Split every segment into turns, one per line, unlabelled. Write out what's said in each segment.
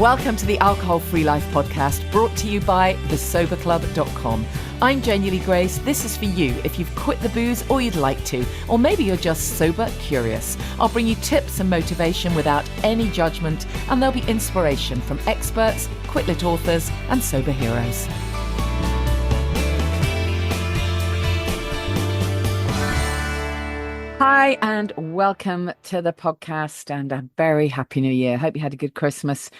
Welcome to the Alcohol Free Life podcast, brought to you by thesoberclub.com. I'm Janie Lee Grace. This is for you if you've quit the booze or you'd like to, or maybe you're just sober curious. I'll bring you tips and motivation without any judgment, and there'll be inspiration from experts, quit-lit authors, and sober heroes. Hi, and welcome to the podcast, and a very happy new year. Hope you had a good Christmas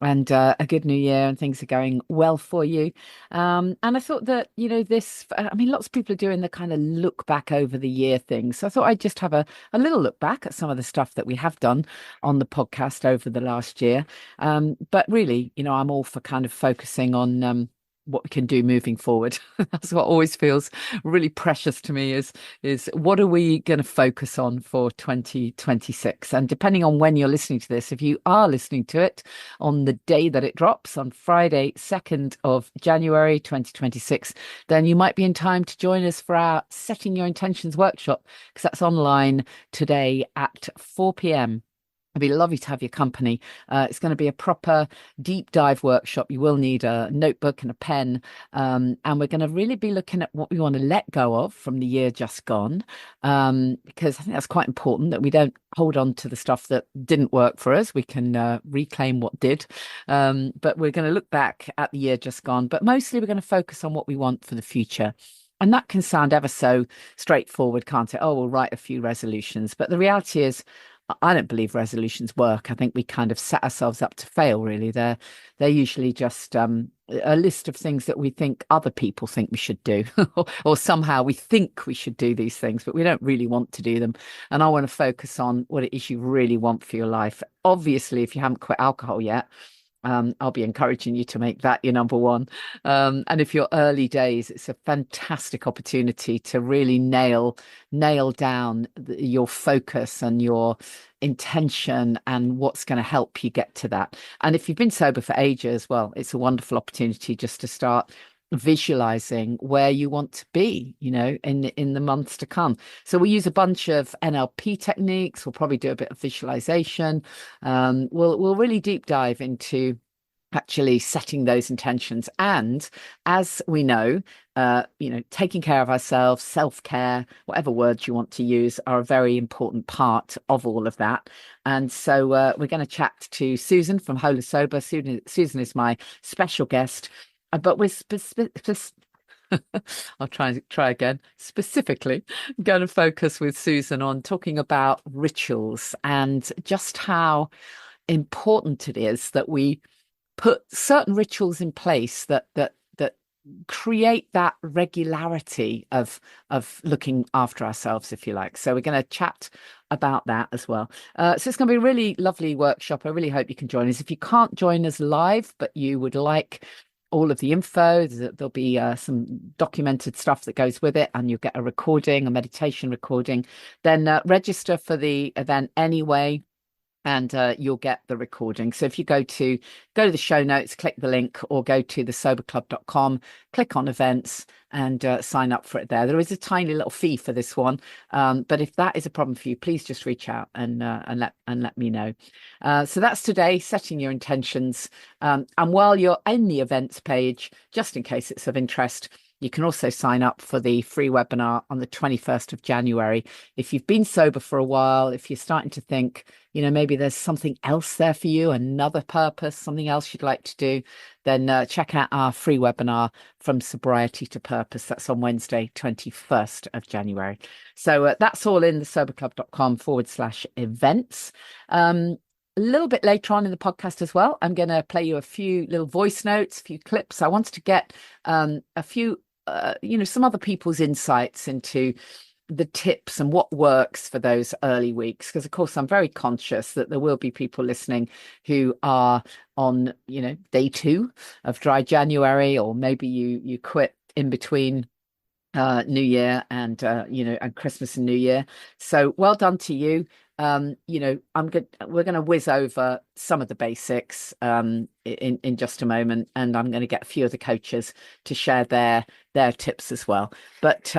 and a good new year, and things are going well for you. And I thought that, lots of people are doing the kind of look back over the year thing. So I thought I'd just have a little look back at some of the stuff that we have done on the podcast over the last year. But really, I'm all for kind of focusing on what we can do moving forward. That's what always feels really precious to me is what are we going to focus on for 2026? And depending on when you're listening to this, if you are listening to it on the day that it drops on Friday, 2nd of January, 2026, then you might be in time to join us for our Setting Your Intentions workshop, because that's online today at 4 p.m. It'd be lovely to have your company. It's going to be a proper deep dive workshop. You will need a notebook and a pen. And we're going to really be looking at what we want to let go of from the year just gone. Because I think that's quite important, that we don't hold on to the stuff that didn't work for us. We can reclaim what did. But we're going to look back at the year just gone. But mostly we're going to focus on what we want for the future. And that can sound ever so straightforward, can't it? Oh, we'll write a few resolutions. But the reality is, I don't believe resolutions work. I think we kind of set ourselves up to fail, really. They're usually just a list of things that we think other people think we should do, or somehow we think we should do these things, but we don't really want to do them. And I want to focus on what it is you really want for your life. Obviously, if you haven't quit alcohol yet, I'll be encouraging you to make that your number one. And if you're early days, it's a fantastic opportunity to really nail down your focus and your intention and what's going to help you get to that. And if you've been sober for ages, well, it's a wonderful opportunity just to start visualizing where you want to be, in the months to come. So we use a bunch of NLP techniques. We'll probably do a bit of visualization. We'll really deep dive into actually setting those intentions. And as we know, taking care of ourselves, self-care, whatever words you want to use, are a very important part of all of that. And so we're going to chat to Susan from Whole Sober. Susan is my special guest. But we're I'll try again. Specifically, I'm going to focus with Susan on talking about rituals and just how important it is that we put certain rituals in place that create that regularity of looking after ourselves, if you like. So we're going to chat about that as well. So it's going to be a really lovely workshop. I really hope you can join us. If you can't join us live, but you would like all of the info, there'll be some documented stuff that goes with it, and you'll get a meditation recording. Then register for the event anyway, and you'll get the recording. So if you go to the show notes, click the link, or go to thesoberclub.com, click on events, and sign up for it there. There is a tiny little fee for this one, but if that is a problem for you, please just reach out and let me know. So that's today, setting your intentions. And while you're in the events page, just in case it's of interest, you can also sign up for the free webinar on the 21st of January. If you've been sober for a while, if you're starting to think, maybe there's something else there for you, another purpose, something else you'd like to do, then check out our free webinar, From Sobriety to Purpose. That's on Wednesday, 21st of January. So that's all in thesoberclub.com/events. A little bit later on in the podcast as well, I'm going to play you a few little voice notes, a few clips. I wanted to get a few, some other people's insights into the tips and what works for those early weeks. Because, of course, I'm very conscious that there will be people listening who are on, day 2 of dry January, or maybe you quit in between New Year and, and Christmas and New Year. So well done to you. we're going to whiz over some of the basics in just a moment, and I'm going to get a few of the coaches to share their tips as well. But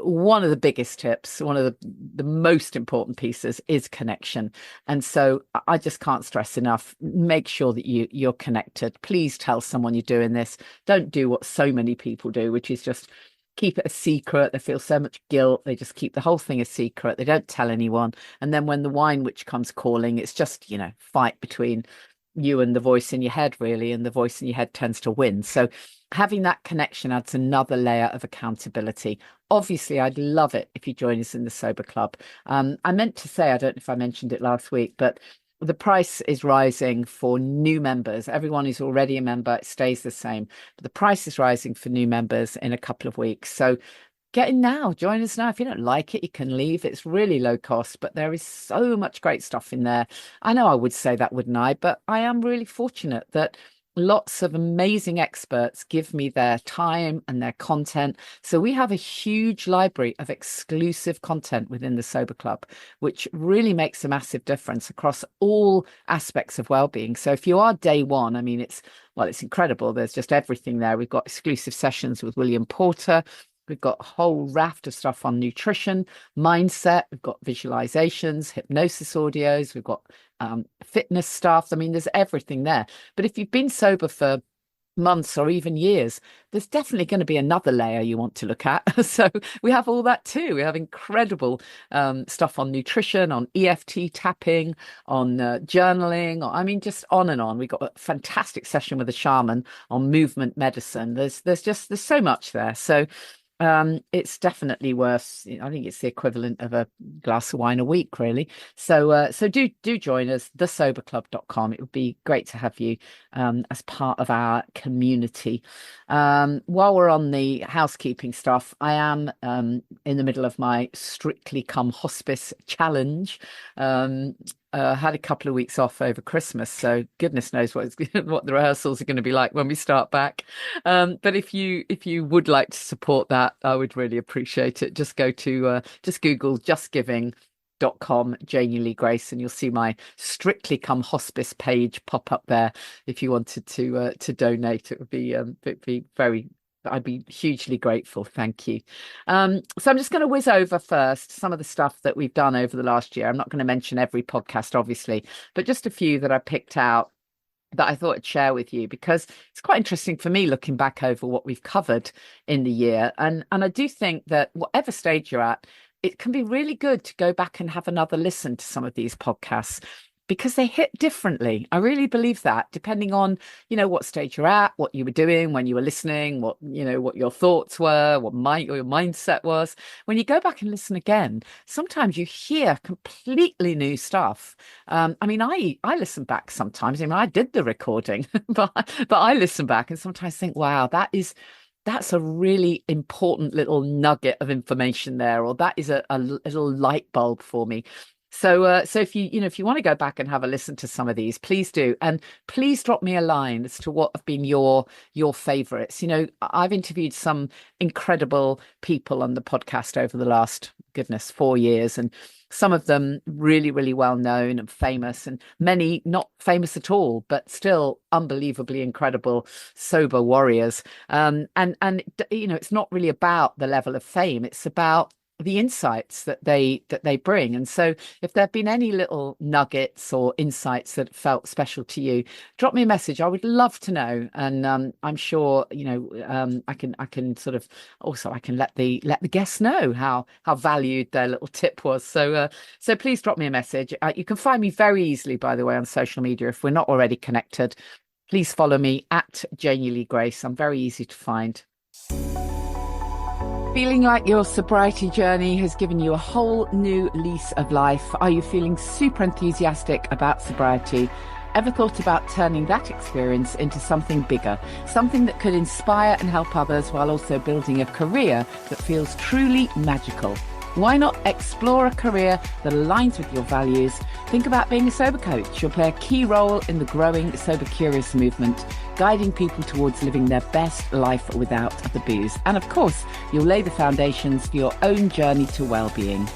one of the biggest tips, one of the most important pieces is connection. And so I just can't stress enough, make sure that you're connected. Please tell someone you're doing this. Don't do what so many people do, which is just keep it a secret. They feel so much guilt. They just keep the whole thing a secret. They don't tell anyone. And then when the wine witch comes calling, it's just, fight between you and the voice in your head, really. And the voice in your head tends to win. So having that connection adds another layer of accountability. Obviously, I'd love it if you join us in the Sober Club. I meant to say, I don't know if I mentioned it last week, but the price is rising for new members. Everyone who's already a member, it stays the same. But the price is rising for new members in a couple of weeks. So get in now. Join us now. If you don't like it, you can leave. It's really low cost, but there is so much great stuff in there. I know I would say that, wouldn't I? But I am really fortunate that lots of amazing experts give me their time and their content. So we have a huge library of exclusive content within the Sober Club, which really makes a massive difference across all aspects of well-being. So if you are day one, I mean, it's incredible. There's just everything there. We've got exclusive sessions with William Porter. We've got a whole raft of stuff on nutrition, mindset. We've got visualizations, hypnosis audios. We've got fitness stuff. I mean, there's everything there. But if you've been sober for months or even years, there's definitely going to be another layer you want to look at. So we have all that too. We have incredible stuff on nutrition, on EFT tapping, on journaling, just on and on. We got a fantastic session with a shaman on movement medicine. There's so much there. So it's definitely worth, I think it's the equivalent of a glass of wine a week, really. So do join us, thesoberclub.com. It would be great to have you as part of our community. While we're on the housekeeping stuff, I am in the middle of my Strictly Come Hospice challenge. Had a couple of weeks off over Christmas, so goodness knows what the rehearsals are going to be like when we start back. But if you would like to support that, I would really appreciate it. Just go to just Google justgiving.com Janie Lee Grace, and you'll see my Strictly Come Hospice page pop up there. If you wanted to donate, it'd be very. I'd be hugely grateful. Thank you. So I'm just going to whiz over first some of the stuff that we've done over the last year. I'm not going to mention every podcast, obviously, but just a few that I picked out that I thought I'd share with you, because it's quite interesting for me looking back over what we've covered in the year. And I do think that whatever stage you're at, it can be really good to go back and have another listen to some of these podcasts, because they hit differently. I really believe that, depending on, what stage you're at, what you were doing when you were listening, what your thoughts were, what your mindset was. When you go back and listen again, sometimes you hear completely new stuff. I listen back sometimes. I did the recording, but I listen back and sometimes think, wow, that's a really important little nugget of information there, or that is a little light bulb for me. So if you want to go back and have a listen to some of these, please do. And please drop me a line as to what have been your favorites. I've interviewed some incredible people on the podcast over the last, 4 years, and some of them really, really well known and famous, and many not famous at all, but still unbelievably incredible sober warriors. And it's not really about the level of fame. It's about the insights that they bring. And so if there have been any little nuggets or insights that felt special to you, drop me a message. I would love to know. And I'm sure I can sort of also I can let the guests know how valued their little tip was. So please drop me a message. You can find me very easily, by the way, on social media. If we're not already connected, please follow me at Janie Lee Grace. I'm very easy to find. Feeling like your sobriety journey has given you a whole new lease of life? Are you feeling super enthusiastic about sobriety? Ever thought about turning that experience into something bigger, something that could inspire and help others while also building a career that feels truly magical? Why not explore a career that aligns with your values? Think about being a sober coach. You'll play a key role in the growing Sober Curious movement, guiding people towards living their best life without the booze. And of course, you'll lay the foundations for your own journey to well-being.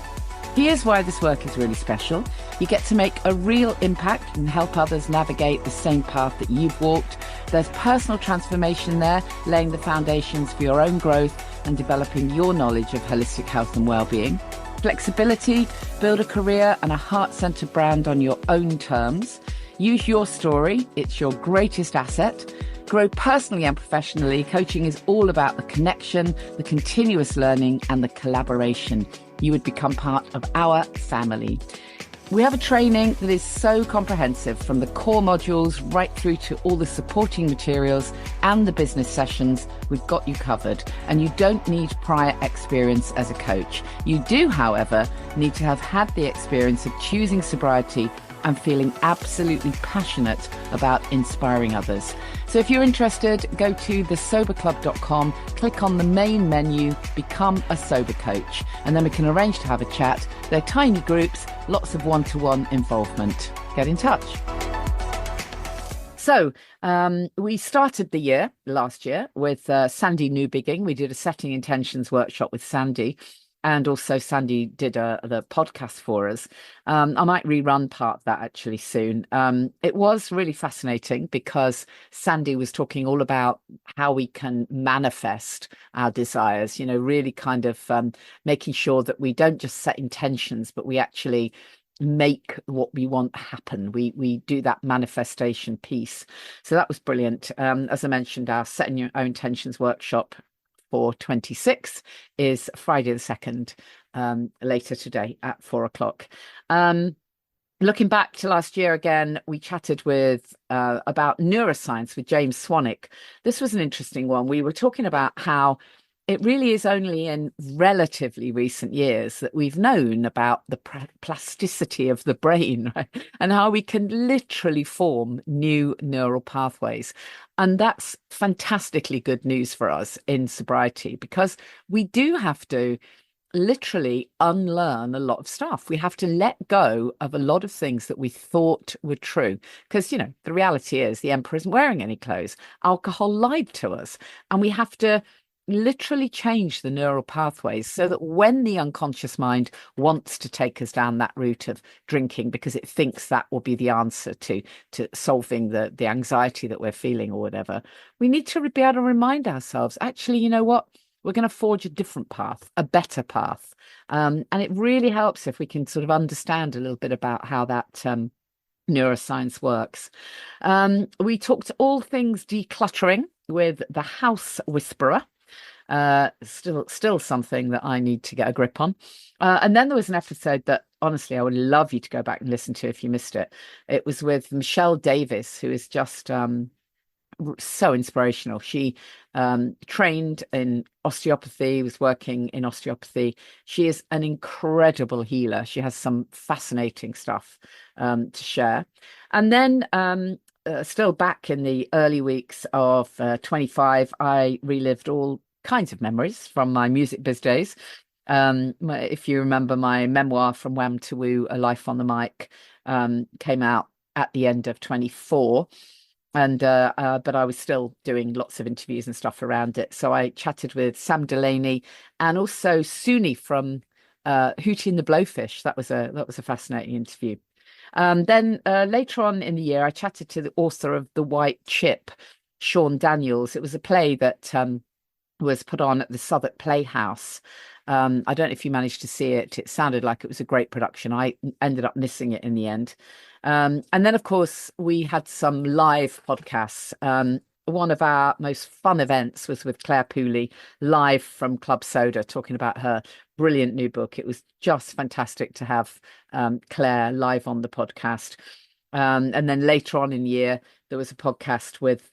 Here's why this work is really special. You get to make a real impact and help others navigate the same path that you've walked. There's personal transformation there, laying the foundations for your own growth and developing your knowledge of holistic health and well-being. Flexibility, build a career and a heart-centered brand on your own terms. Use your story, it's your greatest asset. Grow personally and professionally. Coaching is all about the connection, the continuous learning and the collaboration. You would become part of our family. We have a training that is so comprehensive, from the core modules right through to all the supporting materials and the business sessions. We've got you covered, and you don't need prior experience as a coach. You do, however, need to have had the experience of choosing sobriety and feeling absolutely passionate about inspiring others. So if you're interested, go to thesoberclub.com, click on the main menu, become a sober coach, and then we can arrange to have a chat. They're tiny groups, lots of one-to-one involvement. Get in touch. So we started the year last year with Sandy Newbigging. We did a setting intentions workshop with Sandy. And also Sandy did the podcast for us. I might rerun part of that actually soon. It was really fascinating because Sandy was talking all about how we can manifest our desires, really kind of making sure that we don't just set intentions, but we actually make what we want happen. We do that manifestation piece. So that was brilliant. As I mentioned, our Setting Your Own Intentions workshop for 26 is Friday the 2nd, later today at 4:00. Looking back to last year again, we chatted with about neuroscience with James Swanwick. This was an interesting one. We were talking about how it really is only in relatively recent years that we've known about the plasticity of the brain, right? And how we can literally form new neural pathways. And that's fantastically good news for us in sobriety, because we do have to literally unlearn a lot of stuff. We have to let go of a lot of things that we thought were true. Because, the reality is the emperor isn't wearing any clothes. Alcohol lied to us. And we have to literally change the neural pathways so that when the unconscious mind wants to take us down that route of drinking because it thinks that will be the answer to solving the anxiety that we're feeling or whatever, we need to be able to remind ourselves, actually, you know what? We're going to forge a different path, a better path. And it really helps if we can sort of understand a little bit about how that neuroscience works. We talked all things decluttering with the House Whisperer. Still something that I need to get a grip on. And then there was an episode that honestly I would love you to go back and listen to if you missed it. It was with Michelle Davis, who is just so inspirational. She trained in osteopathy, was working in osteopathy. She is an incredible healer. She has some fascinating stuff to share. And then still back in the early weeks of 25, I relived all kinds of memories from my music biz days. If you remember, my memoir From Wham to Woo, A Life on the Mic, came out at the end of 24. And but I was still doing lots of interviews and stuff around it. So I chatted with Sam Delaney and also Suni from Hootie and the Blowfish. That was a fascinating interview. Then later on in the year, I chatted to the author of The White Chip, Sean Daniels. It was a play that was put on at the Southwark Playhouse. I don't know if you managed to see it. It sounded like it was a great production. I ended up missing it in the end. And then, of course, we had some live podcasts. One of our most fun events was with Claire Pooley, live from Club Soda, talking about her brilliant new book. It was just fantastic to have Claire live on the podcast. And then later on in the year, there was a podcast with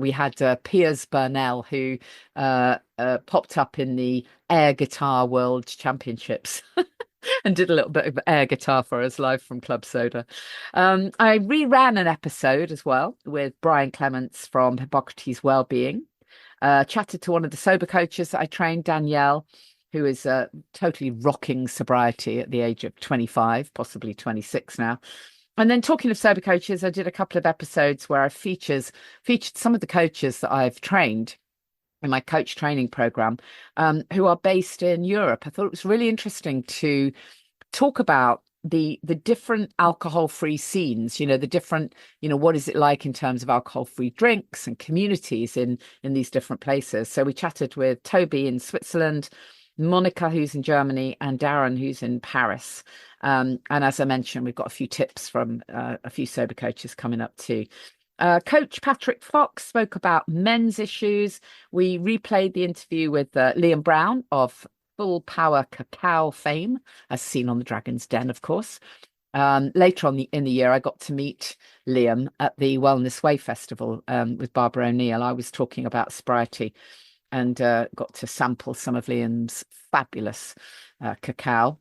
we had Piers Burnell, who popped up in the air guitar world championships and did a little bit of air guitar for us live from Club Soda. I reran an episode as well with Brian Clements from Hippocrates Wellbeing. Chatted to one of the sober coaches that I trained, Danielle, who is totally rocking sobriety at the age of 25, possibly 26 now. And then talking of sober coaches, I did a couple of episodes where I featured some of the coaches that I've trained in my coach training program, who are based in Europe. I thought it was really interesting to talk about the different alcohol-free scenes, the different, what is it like in terms of alcohol-free drinks and communities in these different places. So we chatted with Toby in Switzerland, Monica, who's in Germany, and Darren, who's in Paris. And as I mentioned, we've got a few tips from a few sober coaches coming up too. Coach Patrick Fox spoke about men's issues. We replayed the interview with Liam Brown of Full Power Cacao fame, as seen on the Dragon's Den, of course. Later on in the year, I got to meet Liam at the Wellness Way Festival with Barbara O'Neill. I was talking about sobriety and got to sample some of Liam's fabulous cacao.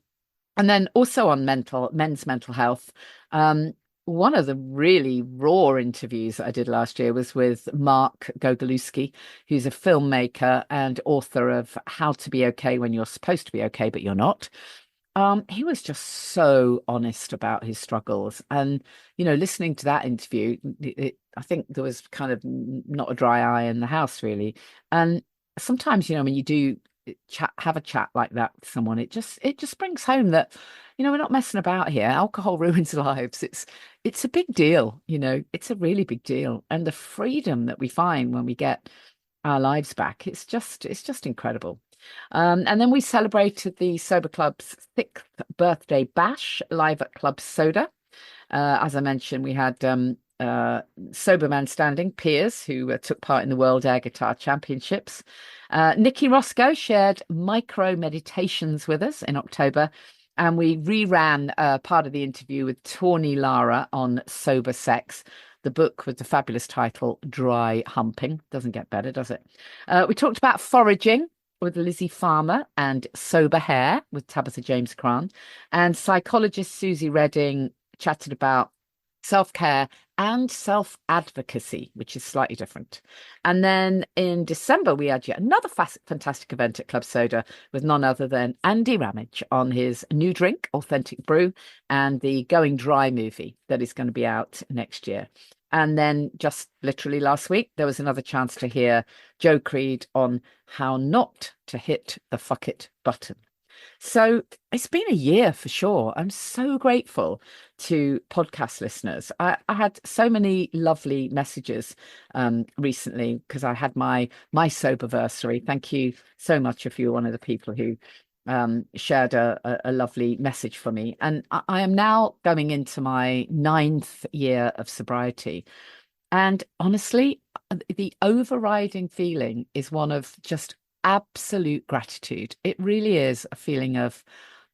And then also on men's mental health, one of the really raw interviews that I did last year was with Mark Gogolewski, who's a filmmaker and author of How to Be Okay When You're Supposed to Be Okay, But You're Not. He was just so honest about his struggles. And, listening to that interview, I think there was kind of not a dry eye in the house, really. And sometimes, when you do have a chat like that with someone, it just brings home that, we're not messing about here. Alcohol ruins lives. It's a big deal, it's a really big deal. And the freedom that we find when we get our lives back, it's just incredible. And then we celebrated the Sober Club's 6th birthday bash live at Club Soda. As I mentioned, we had Sober Man Standing, Piers, who took part in the World Air Guitar Championships. Nikki Roscoe shared micro meditations with us in October, and we reran part of the interview with Tawny Lara on sober sex, the book with the fabulous title Dry Humping. Doesn't get better, does it? We talked about foraging with Lizzie Farmer and sober hair with Tabitha James Cran, and psychologist Susie Redding chatted about self-care and self-advocacy, which is slightly different. And then in December, we had yet another fantastic event at Club Soda with none other than Andy Ramage on his new drink, Authentic Brew, and the Going Dry movie that is going to be out next year. And then just literally last week, there was another chance to hear Joe Creed on how not to hit the fuck it button. So it's been a year for sure. I'm so grateful to podcast listeners. I had so many lovely messages recently because I had my soberversary. Thank you so much if you're one of the people who shared a lovely message for me. And I am now going into my 9th year of sobriety. And honestly, the overriding feeling is one of just absolute gratitude. It really is a feeling of,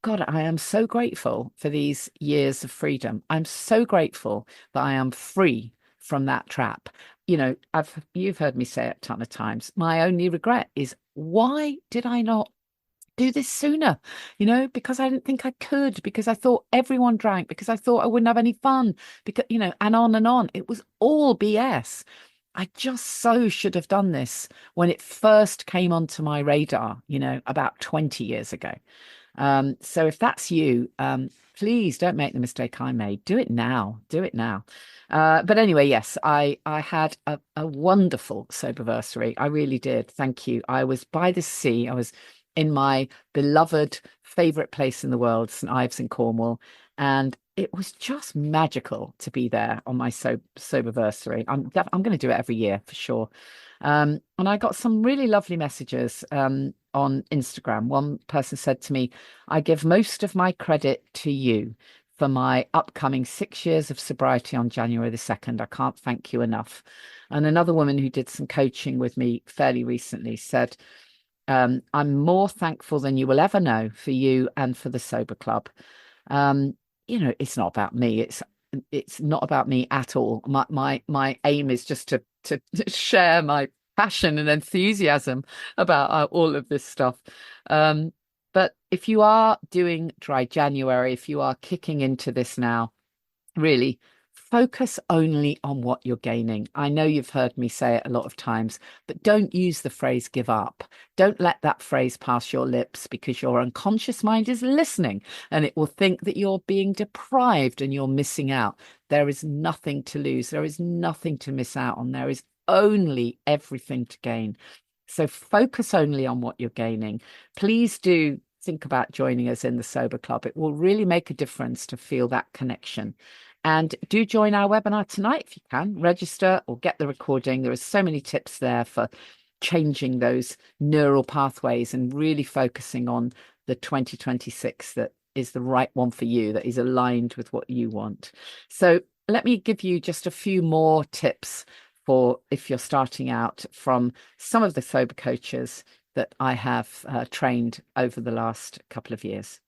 God, I am so grateful for these years of freedom. I'm so grateful that I am free from that trap. You've heard me say it a ton of times. My only regret is, why did I not do this sooner? Because I didn't think I could, because I thought everyone drank, because I thought I wouldn't have any fun, because, and on and on. It was all BS. I just so should have done this when it first came onto my radar, about 20 years ago. So if that's you, please don't make the mistake I made. Do it now. Do it now. But anyway, yes, I had a wonderful soberversary. I really did. Thank you. I was by the sea. I was in my beloved favorite place in the world, St Ives in Cornwall, and it was just magical to be there on my soberversary. I'm going to do it every year for sure. And I got some really lovely messages on Instagram. One person said to me, I give most of my credit to you for my upcoming 6 years of sobriety on January the 2nd. I can't thank you enough. And another woman who did some coaching with me fairly recently said, I'm more thankful than you will ever know for you and for the Sober Club. It's not about me. It's not about me at all. My aim is just to share my passion and enthusiasm about all of this stuff. But if you are doing Dry January, if you are kicking into this now, really focus only on what you're gaining. I know you've heard me say it a lot of times, but don't use the phrase give up. Don't let that phrase pass your lips, because your unconscious mind is listening and it will think that you're being deprived and you're missing out. There is nothing to lose. There is nothing to miss out on. There is only everything to gain. So focus only on what you're gaining. Please do think about joining us in the Sober Club. It will really make a difference to feel that connection. And do join our webinar tonight if you can. Register or get the recording. There are so many tips there for changing those neural pathways and really focusing on the 2026 that is the right one for you, that is aligned with what you want. So let me give you just a few more tips for if you're starting out from some of the sober coaches that I have trained over the last couple of years.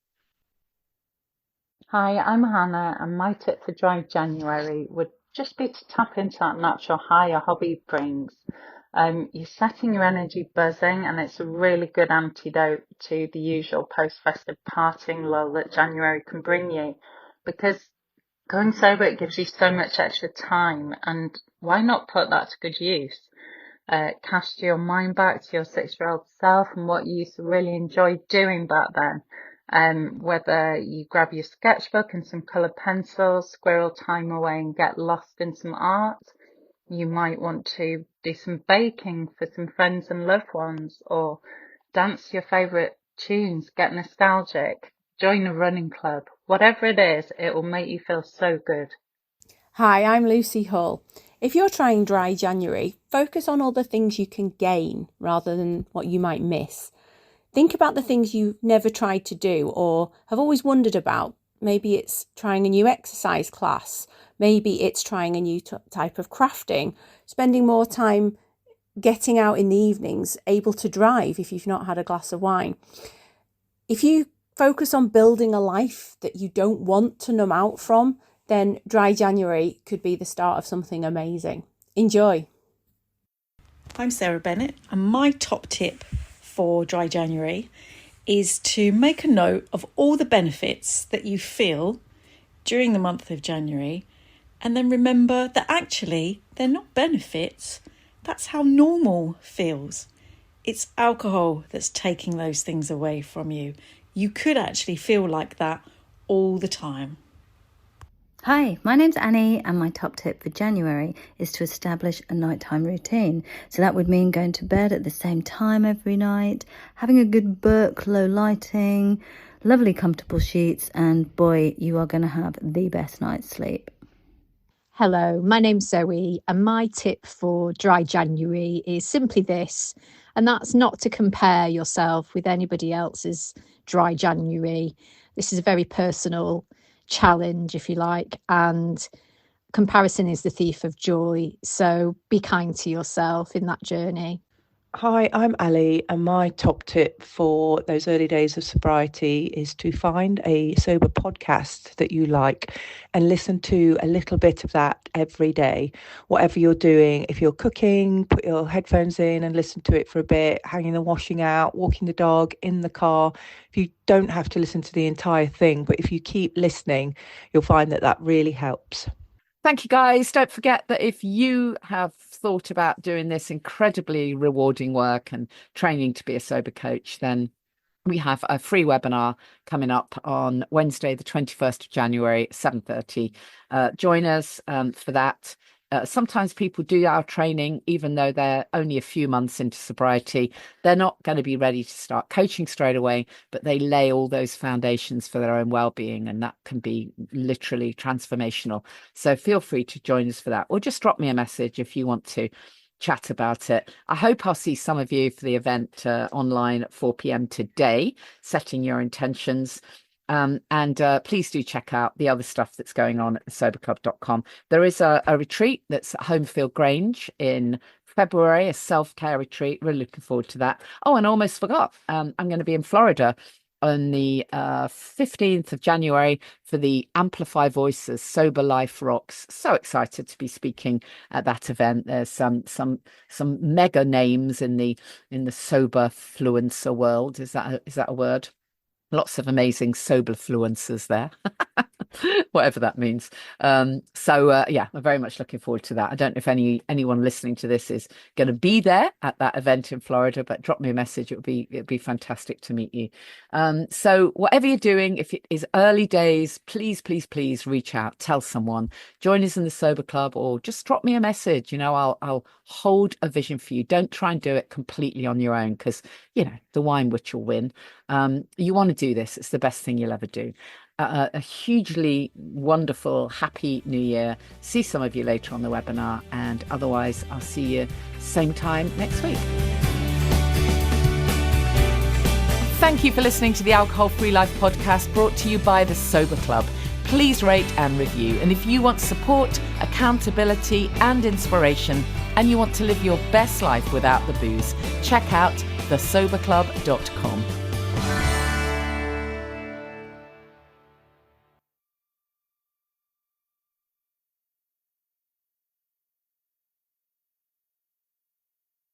Hi, I'm Hannah, and my tip for dry January would just be to tap into that natural high a hobby brings. You're setting your energy buzzing, and it's a really good antidote to the usual post-festive partying lull that January can bring you, because going sober, it gives you so much extra time, and why not put that to good use? Cast your mind back to your 6-year-old self and what you used to really enjoy doing back then. Whether you grab your sketchbook and some coloured pencils, squirrel time away and get lost in some art. You might want to do some baking for some friends and loved ones, or dance your favourite tunes, get nostalgic, join a running club. Whatever it is, it will make you feel so good.
Hi, I'm Lucy Hull. If you're trying dry January, focus on all the things you can gain rather than what you might miss. Think about the things you've never tried to do or have always wondered about. Maybe it's trying a new exercise class. Maybe it's trying a new type of crafting, spending more time getting out in the evenings, able to drive if you've not had a glass of wine. If you focus on building a life that you don't want to numb out from, then dry January could be the start of something amazing. Enjoy.
I'm Sarah Bennett, and my top tip for dry January is to make a note of all the benefits that you feel during the month of January, and then remember that actually they're not benefits. That's how normal feels. It's alcohol that's taking those things away from you. You could actually feel like that all the time.
Hi, my name's Annie, and my top tip for January is to establish a nighttime routine. So that would mean going to bed at the same time every night, having a good book, low lighting, lovely comfortable sheets, and boy, you are going to have the best night's sleep.
Hello, my name's Zoe, and my tip for dry January is simply this, and that's not to compare yourself with anybody else's dry January. This is a very personal challenge, if you like, and comparison is the thief of joy. So be kind to yourself in that journey.
Hi, I'm Ali, and my top tip for those early days of sobriety is to find a sober podcast that you like and listen to a little bit of that every day. Whatever you're doing, if you're cooking, put your headphones in and listen to it for a bit, hanging the washing out, walking the dog, in the car. If you don't have to listen to the entire thing, but if you keep listening, you'll find that that really helps.
Thank you, guys. Don't forget that if you have thought about doing this incredibly rewarding work and training to be a sober coach, then we have a free webinar coming up on Wednesday, the 21st of January, 7:30. Join us for that. Sometimes people do our training, even though they're only a few months into sobriety. They're not going to be ready to start coaching straight away, but they lay all those foundations for their own well-being, and that can be literally transformational. So feel free to join us for that, or just drop me a message if you want to chat about it. I hope I'll see some of you for the event online at 4 p.m. today, setting your intentions. And please do check out the other stuff that's going on at thesoberclub.com. There is a retreat that's at Homefield Grange in February, a self-care retreat. Really looking forward to that. Oh, and almost forgot, I'm going to be in Florida on the 15th of January for the Amplify Voices Sober Life Rocks. So excited to be speaking at that event. There's some mega names in the sober fluencer world. Is that a word? Lots of amazing soberfluencers there, whatever that means. Yeah, I'm very much looking forward to that. I don't know if anyone listening to this is going to be there at that event in Florida, but drop me a message. It'd be fantastic to meet you. So whatever you're doing, if it is early days, please, please, please reach out, tell someone, join us in the Sober Club, or just drop me a message. I'll hold a vision for you. Don't try and do it completely on your own, because the wine witch will win. You want to do this. It's the best thing you'll ever do. A hugely wonderful, happy new year. See some of you later on the webinar, and otherwise I'll see you same time next week. Thank you for listening to the Alcohol Free Life podcast, brought to you by the Sober Club. Please rate and review. And if you want support, accountability and inspiration, and you want to live your best life without the booze, check out thesoberclub.com.